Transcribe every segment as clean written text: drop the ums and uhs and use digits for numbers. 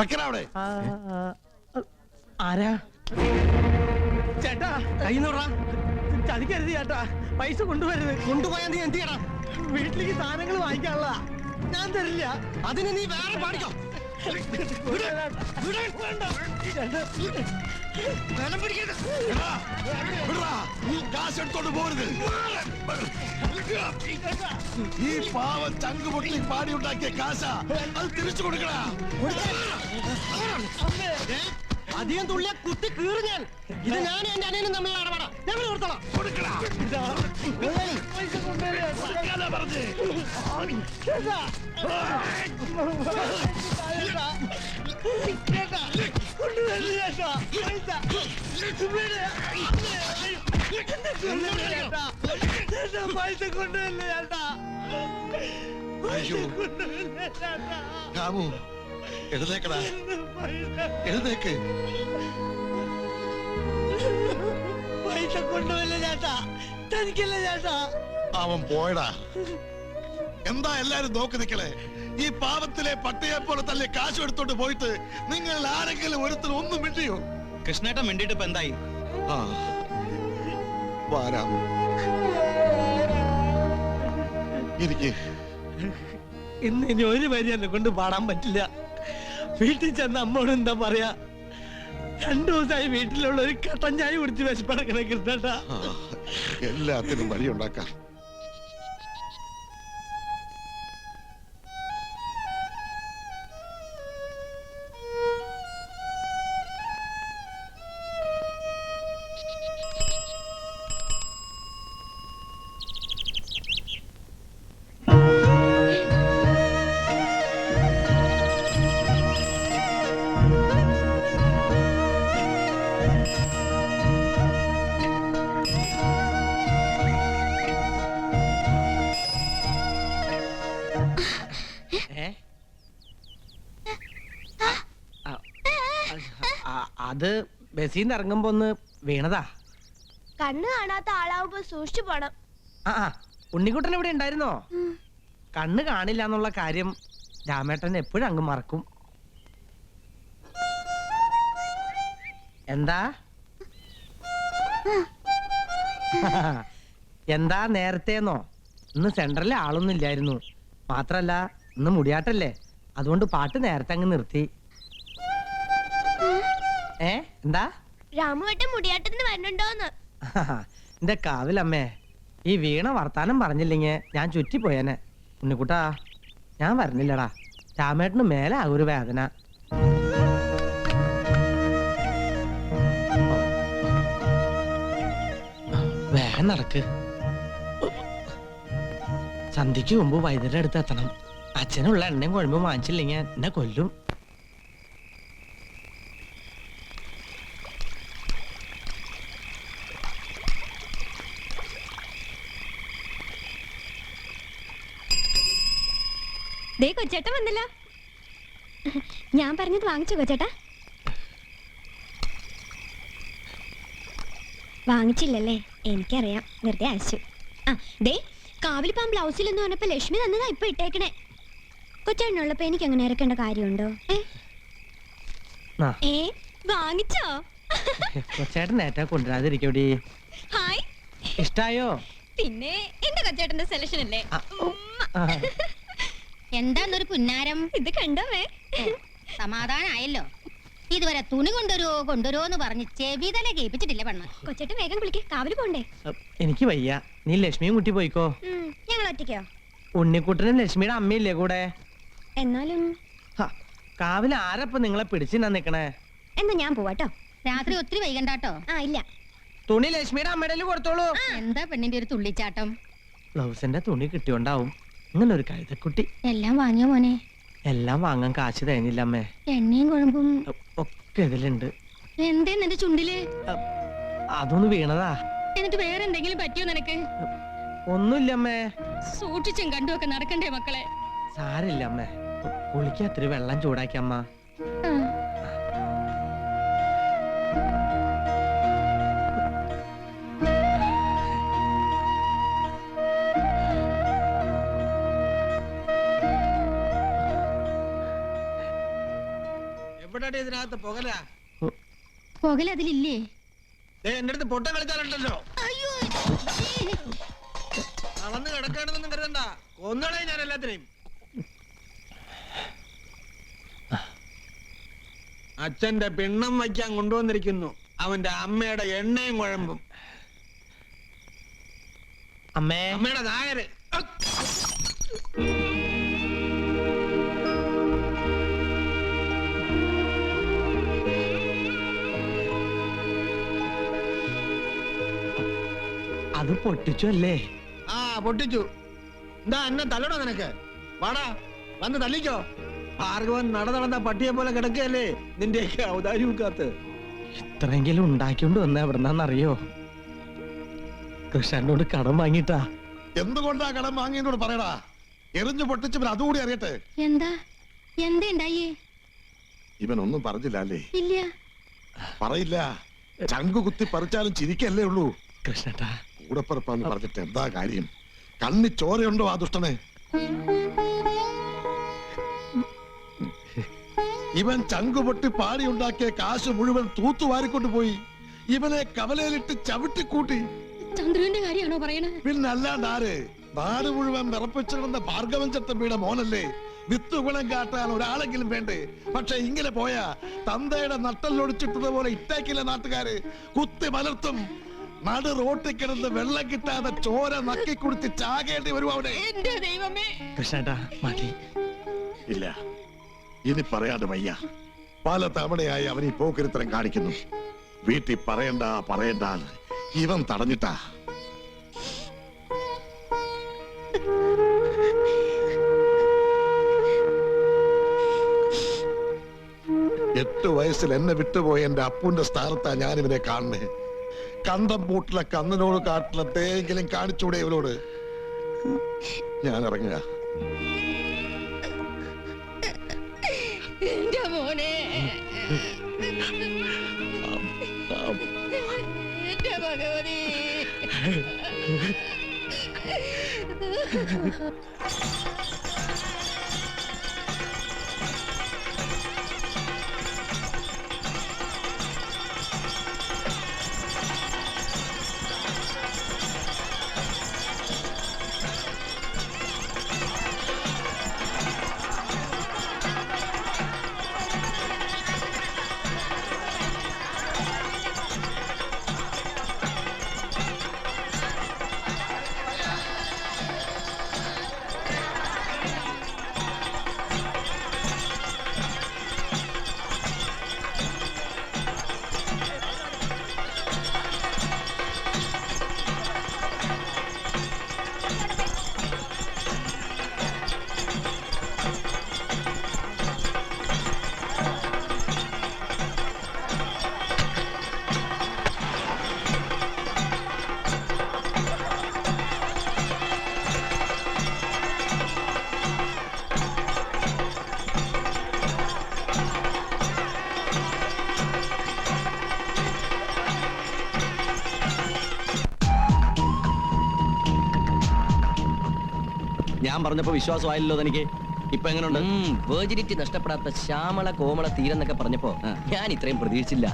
വെക്കണ അവിടെ. ആരാ ചേട്ടാ? കൈന്നൂറാ ചതിക്കരുത് ചേട്ടാ. പൈസ കൊണ്ടുവരുത്. കൊണ്ടുപോയാ നീ എന്ത് ചെയ്യണം? വീട്ടിലേക്ക് സാധനങ്ങൾ വാങ്ങിക്കാനുള്ള. ഞാൻ തരില്ല. അതിന് നീ വേറെ പാടിക്കോ. കാശ് എടുത്തോണ്ട് പോരുത്. ഈ പാവം ചങ്ക് പൊട്ടി പാടി ഉണ്ടാക്കിയ കാശ അത് തിരിച്ചു കൊടുക്കണ. അധികം തുള്ളിയ കുത്തി കീറി ഞാൻ. ഇത് ഞാനും എന്റെ അനിയനും തമ്മിലുള്ള ഇടപാടാ. ഞങ്ങൾ കൊടുത്തോളാം. പറഞ്ഞേ പൈസ കൊണ്ടുവരില്ല ചേട്ടാ. രാമു എഴുന്നേക്കടാ, എഴുന്നേക്ക്. പൈസ കൊണ്ടുവരില്ല ചേട്ടാ. തനിക്കല്ല ചേട്ടാ. അവൻ പോയടാ. എന്താ എല്ലാരും നോക്കി നിക്കലേ? ഈ പാവത്തിലെ പട്ടയെ പോലെ തന്നെ കാശ് എടുത്തോണ്ട് പോയിട്ട് നിങ്ങൾ ആരെങ്കിലും ഒരുത്തിൽ ഒന്നും മിണ്ടിയോ? കൃഷ്ണേട്ടൻ മിണ്ടിട്ട് ഇപ്പൊ എന്തായി? വാരാം എനിക്ക് ഇന്ന് ഇനി ഒരു വരി എന്നെ കൊണ്ട് പാടാൻ പറ്റില്ല. വീട്ടിൽ ചെന്ന് അമ്മോട് എന്താ പറയാ? 2 ദിവസമായി വീട്ടിലുള്ള ഒരു കട്ടൻ ചായ കുടിച്ച് വിശപ്പടക്കണ കൃഷ്ണേട്ടാ. എല്ലാത്തിനും വഴിയുണ്ടാക്കാം. അത് ബസ്സിന്ന് ഇറങ്ങുമ്പോ ഒന്ന് വീണതാ. കണ്ണ് കാണാത്ത ആളാവുമ്പോ സൂക്ഷിച്ചു പോണം. ഉണ്ണിക്കുട്ടൻ ഇവിടെ ഉണ്ടായിരുന്നോ? കണ്ണ് കാണില്ല എന്നുള്ള കാര്യം രാമേട്ടൻ എപ്പോഴും അങ്ങ് മറക്കും. എന്താ എന്താ നേരത്തേന്നോ? ഇന്ന് സെന്ററിലെ ആളൊന്നും ഇല്ലായിരുന്നു. മാത്രല്ല ഇന്ന് മുടിയാട്ടല്ലേ, അതുകൊണ്ട് പാട്ട് നേരത്തെ അങ്ങ് നിർത്തി. എന്താ രാമുവേട്ടൻ മുടിയാട്ടത്തിന് വരണുണ്ടോന്ന്? എന്റെ കാവിലമ്മേ, ഈ വീണ വർത്താനം പറഞ്ഞില്ലെങ്കിൽ ഞാൻ ചുറ്റിപ്പോയേനെ. ഉണ്ണിക്കുട്ടാ, ഞാൻ വരണില്ലടാ. രാമേട്ടന് മേലെ ആ ഒരു വേദന. വേഗം നടക്ക്. സന്ധ്യക്ക് മുമ്പ് വൈദ്യുതിയുടെ അടുത്ത് എത്തണം. അച്ഛനുള്ള എണ്ണയും കുഴമ്പും വാങ്ങിച്ചില്ലെങ്കിൽ എന്നെ കൊല്ലും. കൊച്ചേട്ടൻ വന്നില്ല. ഞാൻ പറഞ്ഞത് വാങ്ങിച്ചോ കൊച്ചേട്ടാ? വാങ്ങിച്ചില്ലല്ലേ? എനിക്കറിയാം, വെറുതെ അയച്ചു. കാവിലിപ്പാൻ ബ്ലൗസിലെന്ന് പറഞ്ഞപ്പോ ലക്ഷ്മി തന്നതാ ഇപ്പൊ ഇട്ടേക്കണേ. കൊച്ചേട്ടനുള്ളപ്പോ എനിക്ക് അങ്ങനെ ഇറക്കേണ്ട കാര്യമുണ്ടോ? വാങ്ങിച്ചോ? കൊച്ചേട്ടൻ നേറ്റാ കൊണ്ടുവരാതിരിക്കോടി. ഹായ്, ഇഷ്ടായോ? പിന്നെ എന്റെ കൊച്ചേട്ടന്റെ സെലക്ഷൻ അല്ലേ. എന്താന്നൊരു പുന്നാരം? ഇത് കണ്ടോമേ? സമാധാനായല്ലോ. ഇതുവരെ തുണി കൊണ്ടുവരുമോ എന്ന് പറഞ്ഞ് ചെവിതല കേൾപ്പിച്ചിട്ടില്ല പെണ്ണ. കൊച്ചേട്ടൻ വേഗം കുളിക്ക്, കാവില് പോണ്ടേ? എനിക്ക് വയ്യ. നീ ലക്ഷ്മിയും കുട്ടി പോയിക്കോ. ഞങ്ങൾ ഒറ്റയ്ക്കോ? ഉണ്ണിക്കുട്ടനും ലക്ഷ്മിയുടെ അമ്മയില്ലേ കൂടെ? എന്നാലും കാവില് ആരപ്പ നിങ്ങളെ പിടിച്ചിന്നാ നിക്കണേ? എന്നാ ഞാൻ പോവാട്ടോ. രാത്രി ഒത്തിരി വൈകണ്ടാട്ടോ. ഇല്ല. തുണി ലക്ഷ്മിയുടെ അമ്മയുടെ കൊടുത്തോളൂ. എന്താ പെണ്ണിന്റെ ഒരു തുള്ളിച്ചാട്ടം? ബ്ലൗസിന്റെ തുണി കിട്ടിയോണ്ടാവും ഇങ്ങനെ ഒരു കഴുതക്കുട്ടി. എല്ലാം വാങ്ങിയോ മോനെ? എല്ലാം വാങ്ങാൻ കാശ് തേഞ്ഞില്ല അമ്മേ. എണ്ണയും കുഴമ്പും ഒക്കെ ഇതിലുണ്ട്. എന്തേ നിന്റെ ചുണ്ടില്? അതൊന്ന് വീണതാ. എന്നിട്ട് വേറെ എന്തെങ്കിലും പറ്റിയോ നിനക്ക്? ഒന്നുമില്ല അമ്മേ. സൂക്ഷിച്ചും കണ്ടുമൊക്കെ നടക്കണ്ടേ മക്കളെ? സാരില്ല അമ്മേ. കുളിക്കാത്തിരി വെള്ളം ചൂടാക്കി അമ്മ. എവിടെയാണ് ഇതിനകത്ത് പുകല? പുകലതിലില്ലേ? എന്റെ അടുത്ത് പൊട്ട കളിച്ചാലുണ്ടല്ലോ. അയ്യോ അളന്ന് കിടക്കാണെന്നൊന്നും കരുതണ്ട, കൊന്നളേ ഞാൻ എല്ലാത്തിനെയും. അച്ഛന്റെ പിണ്ണം വയ്ക്കാൻ കൊണ്ടുവന്നിരിക്കുന്നു, അവന്റെ അമ്മയുടെ എണ്ണയും കുഴമ്പും. അമ്മയുടെ നായര്. അത് പൊട്ടിച്ചു അല്ലേ? ആ പൊട്ടിച്ചു. എന്താ എന്നെ തല്ലണോ നിനക്ക്? വാടാ വന്ന് തല്ലിക്കോ. ഭാർഗവൻ നടന്ന പട്ടിയെ പോലെ കിടക്കുകയല്ലേ നിന്റെയൊക്കെ ഔദാര്യമൊക്കാത്ത്. ഇത്രയെങ്കിലും ഉണ്ടാക്കിക്കൊണ്ട് വന്ന എവിടെന്നാന്നറിയോ? കൃഷ്ണനോട് കടം വാങ്ങിട്ടാ. എന്തുകൊണ്ടാ കടം വാങ്ങിയെന്നോട് പറയടാ. എറിഞ്ഞു പൊട്ടിച്ചവൻ അതുകൂടി അറിയട്ടെ. എന്താ ഉണ്ടായേ? ഇവനൊന്നും പറഞ്ഞില്ല അല്ലേ? ഇല്ല. പറയില്ല. ചങ്കു കുത്തി പറിച്ചാലും ചിരിക്കല്ലേ ഉള്ളൂ. കൃഷ്ണേട്ടാ, കൂടപ്പറപ്പാന്ന് പറഞ്ഞിട്ട് എന്താ കാര്യം? കണ്ണി ചോരയുണ്ടോ ആ ദുഷ്ടനെ? ഇവൻ ചങ്കുപൊട്ടി പാടി ഉണ്ടാക്കിയ കാശ് മുഴുവൻ തൂത്തുവാരിക്കൊണ്ട് പോയി. ഇവനെ കവലയിലിട്ട് ചവിട്ടിക്കൂട്ടി. ചന്ദ്രുവിന്റെ കാര്യമാണോ പറയണത്? പിന്നല്ലാണ്ട് ആര്? നാട് മുഴുവൻ വിറപ്പിച്ചു കിടന്ന ഭാർഗവൻ ചട്ടമ്പിയുടെ മോനല്ലേ. വിത്ത് ഗുണം കാട്ടാൻ ഒരാളെങ്കിലും വേണ്ടേ? പക്ഷെ ഇങ്ങനെ പോയാ തന്തയുടെ നട്ടല്ലൊടിച്ചിട്ടതുപോലെ ഇട്ടേക്കില്ല നാട്ടുകാര്. കുത്തി മലർത്തും. നടു റോട്ടിൽ കിടന്ന് വെള്ളം കിട്ടാതെ ചോര നക്കി കുടിച്ച് ചാകേണ്ടി വരും അവിടെ. എന്റെ ദൈവമേ. കൃഷ്ണേട്ടാ മതി. ഇല്ല, ഇനി പറയാതെ വയ്യ. പല തവണയായി അവൻ ഈ പോക്കിരിത്തരം കാണിക്കുന്നു. വീട്ടിൽ പറയണ്ട പറയണ്ട ഇവൻ തടഞ്ഞിട്ടാ. 8 വയസ്സിൽ എന്നെ വിട്ടുപോയ എന്റെ അപ്പൂന്റെ സ്ഥാനത്താ ഞാനിവനെ കാണുന്നേ. കണ്ടം പൂട്ടിലെ കന്നനോട് കാട്ടിലെ തേങ്കിലും കാണിച്ചൂടെ ഇവരോട്? ഞാൻ ഇറങ്ങുക. എന്റെ മോനെ, എന്റെ ഭഗവതി. ഞാൻ പറഞ്ഞപ്പോ വിശ്വാസമായില്ലോ തനിക്ക്. ഇപ്പൊ എങ്ങനെയുണ്ട്? വേർജിനിറ്റി നഷ്ടപ്പെടാത്ത ശ്യാമള കോമള തീരെന്നൊക്കെ പറഞ്ഞപ്പോ ഞാൻ ഇത്രയും പ്രതീക്ഷിച്ചില്ല.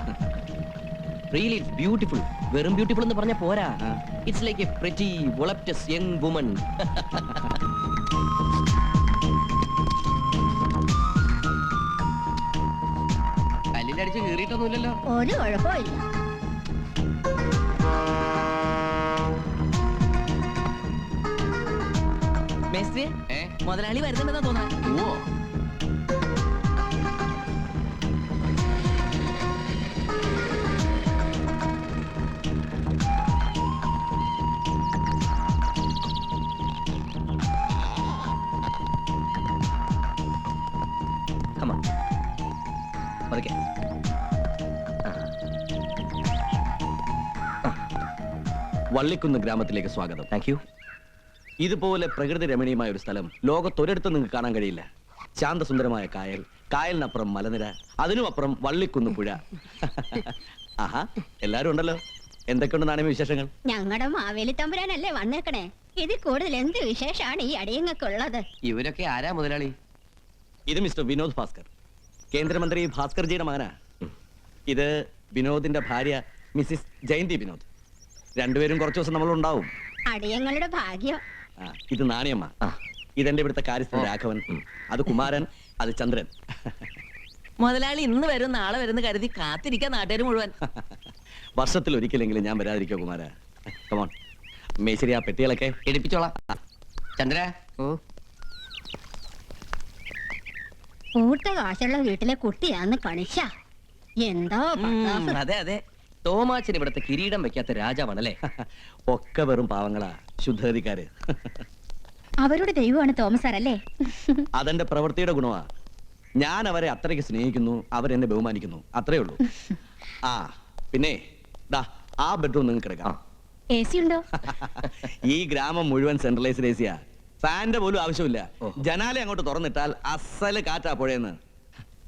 Really it's beautiful. വെറും ബ്യൂട്ടിഫുൾ എന്ന് പറഞ്ഞ പോരാ, it's like a pretty voluptuous young woman. കല്ലിലടിച്ച് കീറിയിട്ടൊന്നുമില്ലല്ലോ. ഒരു കുഴപ്പമില്ല. മുതലാളി വരുന്നുണ്ടെന്നാ തോന്നുന്നത്. ഓ, വള്ളിക്കുന്ന് ഗ്രാമത്തിലേക്ക് സ്വാഗതം. Thank you. ഇതുപോലെ പ്രകൃതി രമണീയമായ ഒരു സ്ഥലം ലോകത്തൊരിടത്തും നിങ്ങൾക്ക് കാണാൻ കഴിയില്ല. ശാന്തസുന്ദരമായ കായൽ, കായലിനപ്പുറം മലനിര, അതിനുമപ്പുറം വള്ളിക്കുന്ന് പുഴ. ആഹാ, എല്ലാരും ഉണ്ടല്ലോ. എന്തൊക്കെയുണ്ട് നാണയ വിശേഷങ്ങൾ? ഞങ്ങളുടെ മാവേലി തമ്പുരാനല്ലേ വന്നേക്കണേ. ഇതിൽ കൂടുതൽ എന്ത് വിശേഷമാണ് ഈ അടിയങ്ങൾക്കുള്ളത്? ഇവരൊക്കെ ആരാ മുതലാളി? ഇത് മിസ്റ്റർ വിനോദ് ഭാസ്കർ, കേന്ദ്രമന്ത്രി ഭാസ്കർജിയുടെ മകനാ. ഇത് വിനോദിന്റെ ഭാര്യ മിസ്സിസ് ജയന്തി വിനോദ്. രണ്ടുപേരും കുറച്ചു ദിവസം നമ്മളുണ്ടാവും. അടിയങ്ങളുടെ ഭാഗ്യം. ഇത് നാണിയമ്മ. ഇതെന്റെ ഇവിടുത്തെ കാര്യസ്ഥൻ രാഘവൻ. അത് കുമാരൻ, അത് ചന്ദ്രൻ. മുതലാളി ഇന്ന് വരും നാളെ വരുന്ന കരുതി കാത്തിരിക്കാൻ നാട്ടുകാർ മുഴുവൻ. വർഷത്തിൽ ഒരിക്കലെങ്കിലും ഞാൻ വരാതിരിക്കോ കുമാര? കമോൺ മേശരി, ആ പെട്ടികളൊക്കെ എടുപ്പിച്ചോളാം. ചന്ദ്ര, കൂട്ട കാശുള്ള വീട്ടിലെ കുട്ടിയാന്ന് കണിശ. എന്തോ അതെ അതെ, തോമാച്ചൻ ഇവിടുത്തെ കിരീടം വെക്കാത്ത രാജാവാണല്ലേ. ഒക്കെ വെറും പാവങ്ങളാ, ശുദ്ധഗതിക്കാര്. അവരുടെ ദൈവമാണ് തോമസ് സാർ അല്ലേ? അതെന്റെ പ്രവൃത്തിയുടെ ഗുണമാ. ഞാൻ അവരെ അത്രയ്ക്ക് സ്നേഹിക്കുന്നു, അവരെന്നെ ബഹുമാനിക്കുന്നു, അത്രേ ഉള്ളൂ. ആ പിന്നെ ദാ ആ ബെഡ്റൂം നിങ്ങൾക്ക് എടുക്കാം. AC ഉണ്ടോ? ഈ ഗ്രാമം മുഴുവൻ സെൻട്രലൈസ്ഡ് ഏസിയാ. ഫാന്റെ പോലും ആവശ്യമില്ല. ജനാലെ അങ്ങോട്ട് തുറന്നിട്ടാൽ അസല് കാറ്റാ പുഴയെന്ന്.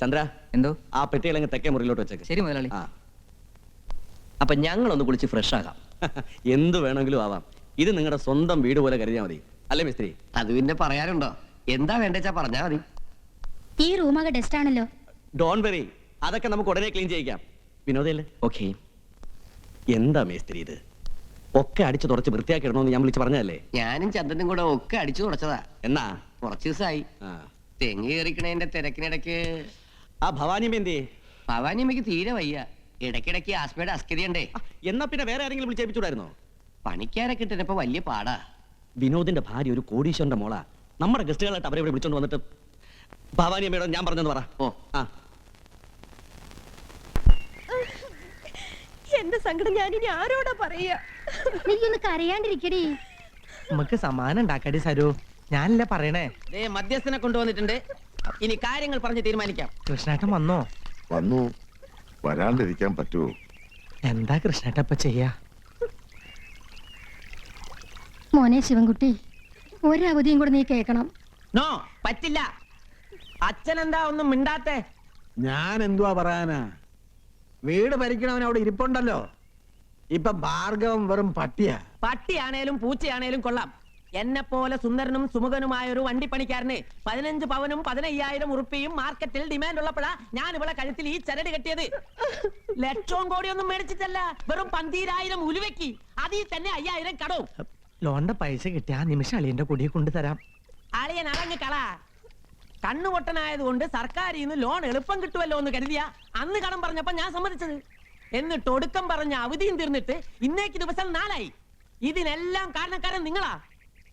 ചന്ദ്ര, എന്തോ ആ പെട്ടികളങ്ങ് തെക്കേ മുറിയിലോട്ട് വെച്ചേക്ക്. ശരി മുതലാളി. ആ അപ്പൊ ഞങ്ങളൊന്ന് കുളിച്ച് ഫ്രഷ് ആകാം. എന്ത് വേണമെങ്കിലും ആവാം. ഇത് നിങ്ങളുടെ സ്വന്തം വീട് പോലെ കരുതിയാൽ മതി, അല്ലേ മിസ്ത്രി? അത് പിന്നെ പറയാനുണ്ടോ? എന്താ വേണ്ടെച്ചാ പറഞ്ഞാ മതി. ഈ റൂമൊക്കെ ഡസ്റ്റ് ആണല്ലോ. ഡോൺ വെറി, അതൊക്കെ നമുക്ക് ഉടനെ ക്ലീൻ ചെയ്യിക്കാം. വിനോദല്ലേ? ഓക്കെ. എന്താ മേസ്ത്രി ഇത്? ഒക്കെ അടിച്ചു തുറച്ച് വൃത്തിയാക്കി ഇടണമെന്ന് ഞാൻ വിളിച്ച് പറഞ്ഞതല്ലേ? ഞാനും ചന്ദ്രനും കൂടെ ഒക്കെ അടിച്ചു തുടച്ചതാ. എന്നാ കുറച്ച് ദിവസമായി. തെങ്ങ് കയറിക്കണേന്റെ തിരക്കിനിടയ്ക്ക് ആ ഭവാനിയമ്മ എന്തേ? ഭവാനിയമ്മയ്ക്ക് തീരെ വയ്യ. ഇടയ്ക്കിടയ്ക്ക് ആസ്മയുടെ അസ്കതിയുണ്ടേ. എന്നാ പിന്നെ വേറെ ആരെങ്കിലും വിളിച്ചേപ്പിച്ചൂടായിരുന്നോ? പണിക്കാരെ കിട്ടുന്നപ്പോ വലിയ പാടാ. വിനോദിന്റെ ഭാര്യ ഒരു കോടീശ്വരന്റെ മോളാ. നമ്മുടെ ഗസ്റ്റുകളായിട്ട് അവരെ ഇവിടെ വിളിച്ചോണ്ട് വന്നിട്ട് ഭവാനിയമ്മയോട് ഞാൻ പറഞ്ഞെന്ന് പറ. ഓ ആ എന്റെ സങ്കടം ഞാനിനി ആരോടാ പറയാ? നീ ഒന്ന് കരയാണ്ടിരിക്കടി. നമുക്ക് സമാനം ഉണ്ടാക്കടി സരു. ഞാനല്ലേ പറയണേ. മധ്യസ്ഥനെ കൊണ്ടുവന്നിട്ടുണ്ട്. ഇനി കാര്യങ്ങൾ പറഞ്ഞ് തീരുമാനിക്കാം. കൃഷ്ണേട്ടൻ വന്നോ? വന്നു. വരാണ്ടിരിക്കാൻ പറ്റുമോ? എന്താ കൃഷ്ണേട്ട ഇപ്പൊ ചെയ്യാ? മോനെ ശിവൻകുട്ടി, ഒരവധിയും കൂടെ നീ കേൾക്കണം. നോ, പറ്റില്ല. അച്ഛൻ എന്താ ഒന്നും മിണ്ടാത്തെ? ഞാൻ എന്തുവാ പറയാനാ? വീട് ഭരിക്കണവൻ അവിടെ ഇരിപ്പുണ്ടല്ലോ. ഇപ്പൊ ഭാർഗവം വെറും പട്ടിയാ. പട്ടിയാണേലും പൂച്ചയാണേലും കൊള്ളാം. എന്നെ പോലെ സുന്ദരനും സുമുഖനുമായ ഒരു വണ്ടിപ്പണിക്കാരന് 15 പവനും 15,000 ഉറുപ്പിയും മാർക്കറ്റിൽ ഡിമാൻഡ് ഉള്ളപ്പോഴാ ഞാൻ ഇവിടെ കഴുത്തിൽ ഈ ചരട് കെട്ടിയത്. ലക്ഷവും കോടിയൊന്നും മേടിച്ചിട്ടല്ല, വെറും 12,000 ഉലുവയ്ക്ക്. അതിൽ തന്നെ 5,000 കടവും. ലോണിന്റെ പൈസ കിട്ടിയ നിമിഷം അളിയന്റെ കുടിയെ കൊണ്ടുതരാം. അളിയൻ അറങ്ങ് കള. കണ്ണുപൊട്ടനായതുകൊണ്ട് സർക്കാരിൽ നിന്ന് ലോൺ എളുപ്പം കിട്ടുമല്ലോ എന്ന് കരുതിയ അന്ന് കടം പറഞ്ഞപ്പോ ഞാൻ സമ്മതിച്ചത്. എന്നിട്ട് ഒടുക്കം പറഞ്ഞ അവധിയും തീർന്നിട്ട് ഇന്നേക്ക് ദിവസം 4 ആയി. ഇതിനെല്ലാം കാരണക്കാരൻ നിങ്ങളാ.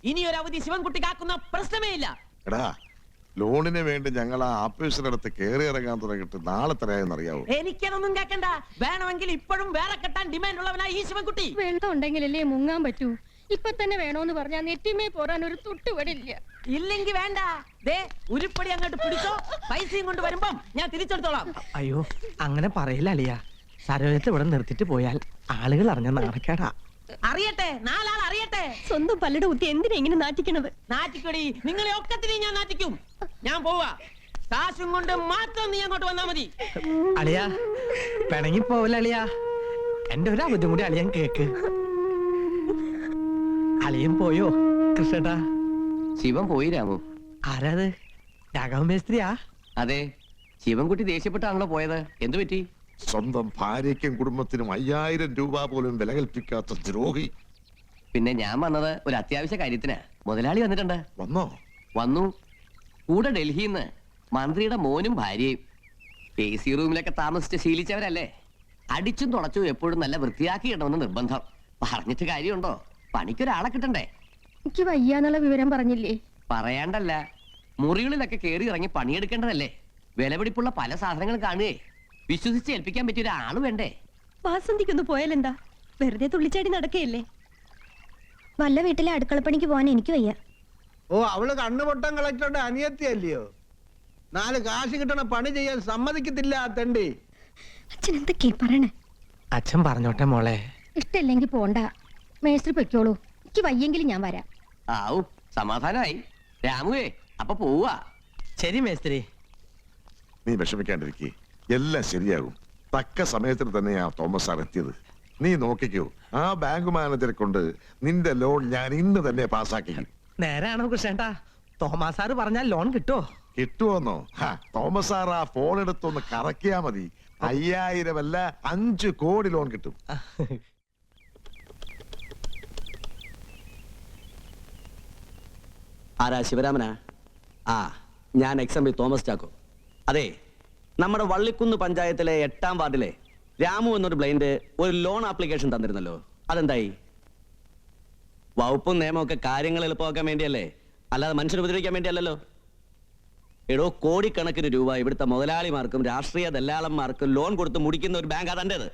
ഇനി ഒരു അവധി ശിവൻകുട്ടി കാക്കുന്ന പ്രശ്നമേ ഇല്ല. എടാ, ലോണിന് വേണ്ടി ഞങ്ങൾ ആ ആഫീസിനടുത്ത് കയറി ഇറങ്ങാൻ തുടങ്ങിയിട്ട് നാളെ തരായെന്നറിയാവോ? എനിക്കതൊന്നും കേൾക്കണ്ട. വേണമെങ്കിൽ ഇപ്പോഴും വേറെ കെട്ടാൻ ഡിമാൻഡ് ഉള്ളവനാ ഈ ശിവൻകുട്ടി. വെള്ളം ഉണ്ടെങ്കിലല്ലേ മുങ്ങാൻ പറ്റൂ. ഇപ്പൊ തന്നെ വേണോന്ന് പറഞ്ഞാൽ നെറ്റിമേ പോരാൻ ഒരു തുട്ടുപടില്ല. ഇല്ലെങ്കി വേണ്ട. ദേ ഉരുപ്പടി അങ്ങോട്ട് പിടിച്ചോ. പൈസയും കൊണ്ട് വരുമ്പം ഞാൻ തിരിച്ചെടുത്തോളാം. അയ്യോ അങ്ങനെ പറയില്ല അളിയ. സരോജത്തെ ഇവിടെ നിർത്തിട്ട് പോയാൽ ആളുകൾ അറിഞ്ഞ നാണക്കേടാ. അറിയട്ടെ, 4 ആൾ അറിയട്ടെ. സ്വന്തം പല്ലുടെ കുത്തി എന്തിനാ ഇങ്ങനെ നാറ്റിക്കണത്? നാറ്റിക്കൊടി, നിങ്ങളെ ഒക്കത്തിനെയും ഞാൻ നാറ്റിക്കും. ഞാൻ പോവാ. കാശും കൊണ്ട് മാത്രം നീ അങ്ങോട്ട് വന്നാ മതി. അളിയ പിണങ്ങി പോവല്ല അളിയ. എന്റെ ഒരു അവധി കൂടി അളിയൻ കേക്ക്. അളിയൻ പോയോ കൃഷ്ണേട്ടാ? ശിവൻ പോയി രാമു. ആരാത്? രാഘവൻ മേസ്ത്രിയാ? അതെ, ശിവൻകുട്ടി ദേഷ്യപ്പെട്ടാണല്ലോ പോയത്. എന്തു പറ്റി? സ്വന്തം ഭാര്യയ്ക്കും കുടുംബത്തിനും 5,000 രൂപ പോലും വില കൽപ്പിക്കാത്ത ദ്രോഹി. പിന്നെ ഞാൻ വന്നത് ഒരു അത്യാവശ്യ കാര്യത്തിനാ. മുതലാളി വന്നിട്ടുണ്ട്. വന്നോ? വന്നു. കൂടെ ഡൽഹിന്ന് മന്ത്രിയുടെ മോനും ഭാര്യയും. AC റൂമിലൊക്കെ താമസിച്ച് ശീലിച്ചവരല്ലേ. അടിച്ചും തുടച്ചും എപ്പോഴും നല്ല വൃത്തിയാക്കി ഇടണമെന്ന് നിർബന്ധം. പറഞ്ഞിട്ട് കാര്യമുണ്ടോ? പണിക്കൊരാളെ കിട്ടണ്ടേ? എനിക്ക് വയ്യാന്നുള്ള വിവരം പറഞ്ഞില്ലേ? പറയാണ്ടല്ല, മുറികളിലൊക്കെ കയറി ഇറങ്ങി പണിയെടുക്കേണ്ടതല്ലേ. വിലപിടിപ്പുള്ള പല സാധനങ്ങൾ കാണുകയെ വിശ്വസിച്ച് ഏൽപ്പിക്കാൻ പറ്റിയ ഒരാള് വേണ്ടേ? വാസന്തിക്കൊന്ന് പോയാലെന്താ? വെറുതെ തുള്ളിച്ചാടി നടക്കുകയല്ലേ. വല്ല വീട്ടിലെ അടുക്കളപ്പണിക്ക് പോകാൻ എനിക്ക് വയ്യ. ഓ, അവള് കണ്ണുപൊട്ടം കളക്ടറുടെ അനിയത്തിയല്ലയോ? 4 കാശ് കിട്ടണ പണി ചെയ്യാൻ സമ്മതിക്കത്തില്ല ആ തെണ്ടി. അച്ഛൻ എന്തൊക്കെയാ പറയണേ? അച്ഛൻ പറഞ്ഞോട്ടെ മോളെ. ഇഷ്ടമില്ലെങ്കിൽ പോണ്ട. മേസ്ത്രി പൊയ്ക്കോളൂ. എനിക്ക് വയ്യെങ്കിലും ഞാൻ വരാം. ആവു, സമാധാനായി. രാമുവേ, അപ്പൊ പോവാ. ശരി മേസ്ത്രി. നീ വിഷമിക്കാണ്ടിരിക്കേ, എല്ലാം ശരിയാകും. തക്ക സമയത്തിന് തന്നെയാ തോമസ് സാർ എത്തിയത്. നീ നോക്കിക്കോ, ആ ബാങ്ക് മാനേജറെ കൊണ്ട് നിന്റെ ലോൺ ഞാൻ ഇന്ന് തന്നെ പാസ്സാക്കി. നേരാണോ കൃഷ്ണേട്ടാ? തോമാസാറ് പറഞ്ഞാൽ ലോൺ കിട്ടോ? കിട്ടുമെന്നോ തോമസ് സാർ ആ ഫോൺ എടുത്തൊന്ന് കറക്കിയാ മതി. 5000 അല്ല 5 കോടി ലോൺ കിട്ടും. ആരാ ശിവരാമനാ? ആ, ഞാൻ XMB തോമസ് ചാക്കോ. അതെ, നമ്മുടെ വള്ളിക്കുന്ന് പഞ്ചായത്തിലെ 8ാം വാർഡിലെ രാമു എന്നൊരു ബ്ലൈൻഡ് ഒരു ലോൺ ആപ്ലിക്കേഷൻ തന്നിരുന്നല്ലോ, അതെന്തായി? വകുപ്പും നിയമമൊക്കെ കാര്യങ്ങൾ എളുപ്പമാക്കാൻ വേണ്ടിയല്ലേ, അല്ലാതെ മനുഷ്യനെ ഉപദ്രവിക്കാൻ വേണ്ടിയല്ലല്ലോ. എടോ, കോടിക്കണക്കിന് രൂപ ഇവിടുത്തെ മുതലാളിമാർക്കും രാഷ്ട്രീയ ദല്ലാളന്മാർക്കും ലോൺ കൊടുത്ത് മുടിക്കുന്ന ഒരു ബാങ്ക് അതൻ്റെത്.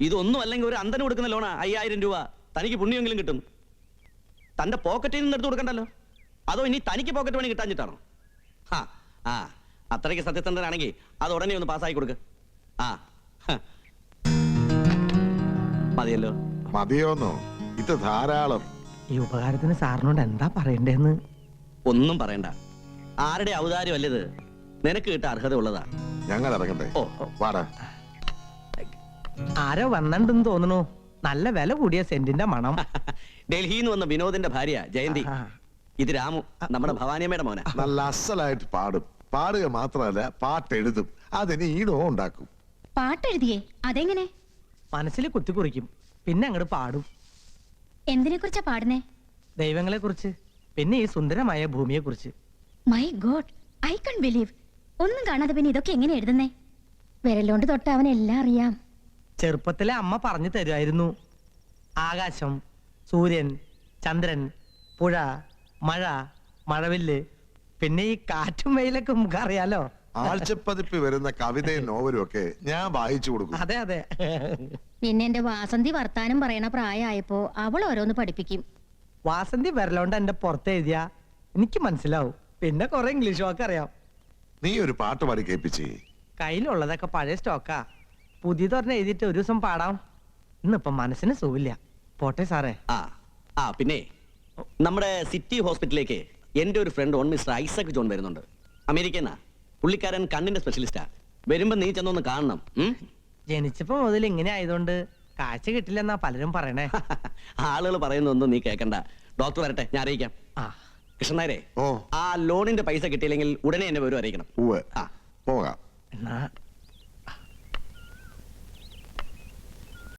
ഇതൊന്നും അല്ലെങ്കിൽ ഒരു അന്തന് കൊടുക്കുന്ന ലോണാ 5000 രൂപ. തനിക്ക് പുണ്യമെങ്കിലും കിട്ടും. തന്റെ പോക്കറ്റിൽ നിന്ന് എടുത്ത് കൊടുക്കണ്ടല്ലോ. അതോ ഇനി തനിക്ക് പോക്കറ്റ് പണി കിട്ടാഞ്ഞിട്ടാണോ? ആ അത്രയ്ക്ക് സത്യസന്ധനാണെങ്കിൽ അത് ഉടനെ ഒന്ന് പാസ്സാക്കി കൊടുക്ക്. മതിയല്ലോ. മതിയോന്നോ? ഇത് ധാരാളം. ഈ ഉപകാരത്തിന് സാറിനോട് എന്താ പറയണ്ടേന്ന്? ഒന്നും പറയണ്ട. ആരുടെ ഔദാര്യം അല്ലത്, നിനക്ക് കിട്ടാൻ അർഹത ഉള്ളതാ. ഞങ്ങൾ ഇറങ്ങട്ടെ. വാടാ. ആരോ വന്നിട്ടുണ്ടെന്ന് തോന്നുന്നു. നല്ല വില കൂടിയ സെന്റിന്റെ മണം. ഡൽഹിയിൽ നിന്ന് വന്ന വിനോദിന്റെ ഭാര്യ ജയന്തി. ഇത് രാമു, നമ്മുടെ ഭവാനിയമ്മയുടെ മോന. നല്ല അസലായിട്ട് പാടും. പാടുക മാത്രമല്ല, പാട്ടെഴുതും. അതിന് ഈണവും ഉണ്ടാക്കും. പാട്ടെഴുതിയേ? അതെങ്ങനെ? മനസ്സിൽ കുത്തിക്കുറിക്കും, പിന്നെ അങ്ങോട്ട് പാടും. എന്തിനെ കുറിച്ചാ പാടുന്നേ? ദൈവങ്ങളെ കുറിച്ച്, പിന്നെ ഈ സുന്ദരമായ ഭൂമിയെ കുറിച്ച്. My god, I can believe. ഒന്നും കാണാതെ പിന്നെ ഇതൊക്കെ എങ്ങനെ എഴുതുന്നേ? വിരലോണ്ട് തൊട്ട് അവനെല്ലാം അറിയാം. ചെറുപ്പത്തിലെ അമ്മ പറഞ്ഞു തരുമായിരുന്നു. ആകാശം, സൂര്യൻ, ചന്ദ്രൻ, പുഴ, മഴ, മഴവില്ല്, പിന്നെ ഈ കാറ്റും വെയിലൊക്കെ നമുക്ക് അറിയാലോ. ആഴ്ചപ്പതിപ്പ് വരുന്ന കവിതയും നോവലും ഒക്കെ ഞാൻ വായിച്ചു കൊടുക്കും. അതെ അതെ. പിന്നെ എന്റെ വാസന്തി വർത്താനം പറയണ പ്രായമായപ്പോ അവൾ ഓരോന്ന് പഠിപ്പിക്കും. വാസന്തി വിരലോണ്ട് എന്റെ പുറത്ത് എഴുതിയ എനിക്ക് മനസ്സിലാവും. പിന്നെ കുറെ ഇംഗ്ലീഷ് വാക്ക് അറിയാം. നീ ഒരു പാട്ട് പാടി കേൾപ്പിച്ചേ. കയ്യിലുള്ളതൊക്കെ പഴയ സ്റ്റോക്കാ. പുതിയതൊരെണ്ണം എഴുതിയിട്ട് ഒരു ദിവസം പാടാം. ഇന്നിപ്പം മനസ്സിന് സുഖമില്ല. പോട്ടെ സാറേ. പിന്നെ നമ്മുടെ സിറ്റി ഹോസ്പിറ്റലിലേക്ക് എന്റെ ഒരു ഫ്രണ്ട് മിസ്റ്റർ ഐസക് ജോൺ വരുന്നുണ്ട്. അമേരിക്കന്നാ. പുള്ളിക്കാരൻ കണ്ണിന്റെ സ്പെഷ്യലിസ്റ്റാ. വരുമ്പോ നീ ചെന്നൊന്ന് കാണണം. ജനിച്ചപ്പോ മുതൽ ഇങ്ങനെ ആയതുകൊണ്ട് കാഴ്ച കിട്ടില്ലെന്നാ പലരും പറയണേ. ആളുകൾ പറയുന്നൊന്നും നീ കേൾക്കണ്ട. ഡോക്ടർ വരട്ടെ, ഞാൻ അറിയിക്കാം. കൃഷ്ണനായരെ, ആ ലോണിന്റെ പൈസ കിട്ടിയില്ലെങ്കിൽ ഉടനെ എന്നെ വിവരം അറിയിക്കണം. പോകാം. എന്നാ